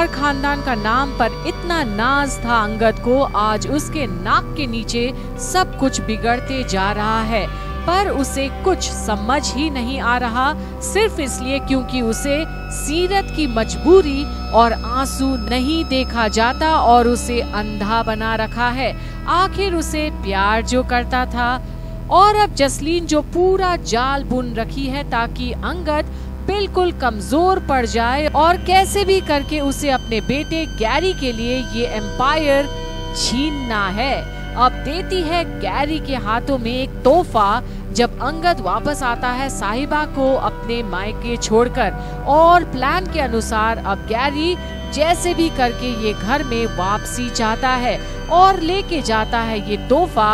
मल्हार खानदान का नाम पर इतना नाज था अंगद को, आज उसके नाक के नीचे सब कुछ बिगड़ते जा रहा है। पर उसे कुछ समझ ही नहीं आ रहा, सिर्फ इसलिए क्योंकि उसे सीरत की मजबूरी और आंसू नहीं देखा जाता और उसे अंधा बना रखा है। आखिर उसे प्यार जो करता था, और अब जसलीन जो पूरा जाल बुन रखी है ताकि अंगद बिल्कुल कमजोर पड़ जाए और कैसे भी करके उसे अपने बेटे गैरी के लिए ये एम्पायर छीनना है। अब देती है गैरी के हाथों में एक तोहफा जब अंगद वापस आता है साहिबा को अपने मायके छोड़कर, और प्लान के अनुसार अब गैरी जैसे भी करके ये घर में वापसी चाहता है और लेके जाता है ये तोहफा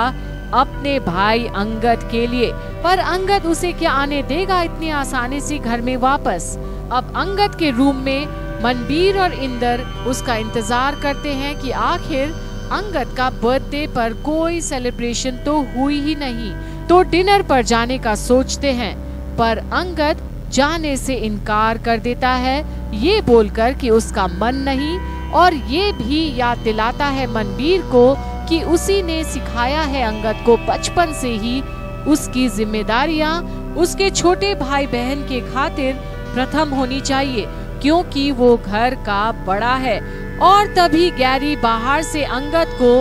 अपने भाई अंगद के लिए। पर अंगद उसे क्या आने देगा इतनी आसानी से घर में वापस। अब अंगद के रूम में मनबीर और इंदर उसका इंतजार करते हैं कि आखिर अंगद का बर्थडे पर कोई सेलिब्रेशन तो हुई ही नहीं, तो डिनर पर जाने का सोचते हैं। पर अंगद जाने से इनकार कर देता है, ये बोलकर कि उसका मन नहीं, और ये भी याद दिलाता है मनबीर को कि उसी ने सिखाया है अंगद को बचपन से ही उसकी जिम्मेदारियां उसके छोटे भाई बहन के खातिर प्रथम होनी चाहिए, क्योंकि वो घर का बड़ा है। और तभी गैरी बाहर से अंगद को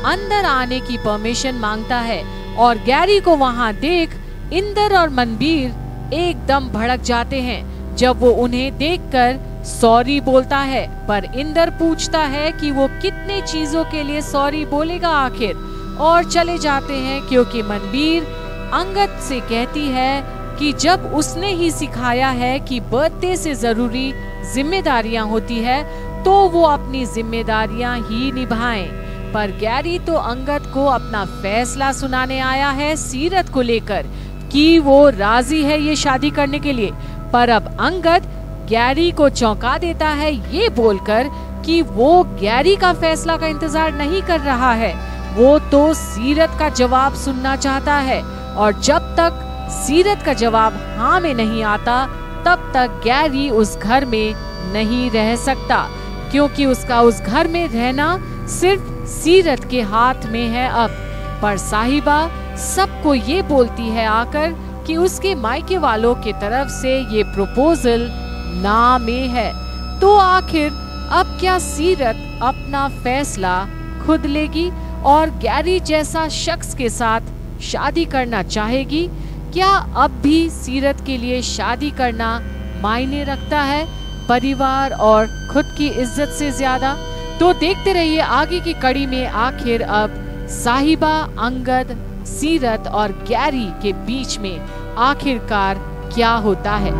अंदर आने की परमिशन मांगता है, और गैरी को वहां देख इंदर और मनबीर एकदम भड़क जाते हैं जब वो उन्हें देखकर सॉरी बोलता है। पर इंदर पूछता है कि वो कितने चीजों के लिए सॉरी बोलेगा आखिर, और चले जाते हैं क्योंकि मनबीर अंगद से कहती है कि जब उसने ही सिखाया है कि बर्थडे से जरूरी जिम्मेदारियां होती है तो वो अपनी जिम्मेदारियां ही निभाएं। पर गैरी तो अंगद को अपना फैसला सुनाने आया है सीरत को लेकर कि वो राजी है ये शादी करने के लिए। पर अब अंगद गैरी को चौंका देता है ये बोलकर कि वो गैरी का फैसला का इंतजार नहीं कर रहा है, वो तो सीरत का जवाब सुनना चाहता है, और जब तक सीरत का जवाब हाँ में नहीं आता तब तक गैरी उस घर में नहीं रह सकता, क्योंकि उसका उस घर में रहना सिर्फ सीरत के हाथ में है अब। पर साहिबा सबको ये बोलती है आकर कि उसके मायके वालों की तरफ से ये प्रपोजल ना में है। तो आखिर अब क्या सीरत अपना फैसला खुद लेगी और गैरी जैसा शख्स के साथ शादी करना चाहेगी? क्या अब भी सीरत के लिए शादी करना मायने रखता है परिवार और खुद की इज्जत से ज्यादा? तो देखते रहिए आगे की कड़ी में आखिर अब साहिबा, अंगद, सीरत और गैरी के बीच में आखिरकार क्या होता है।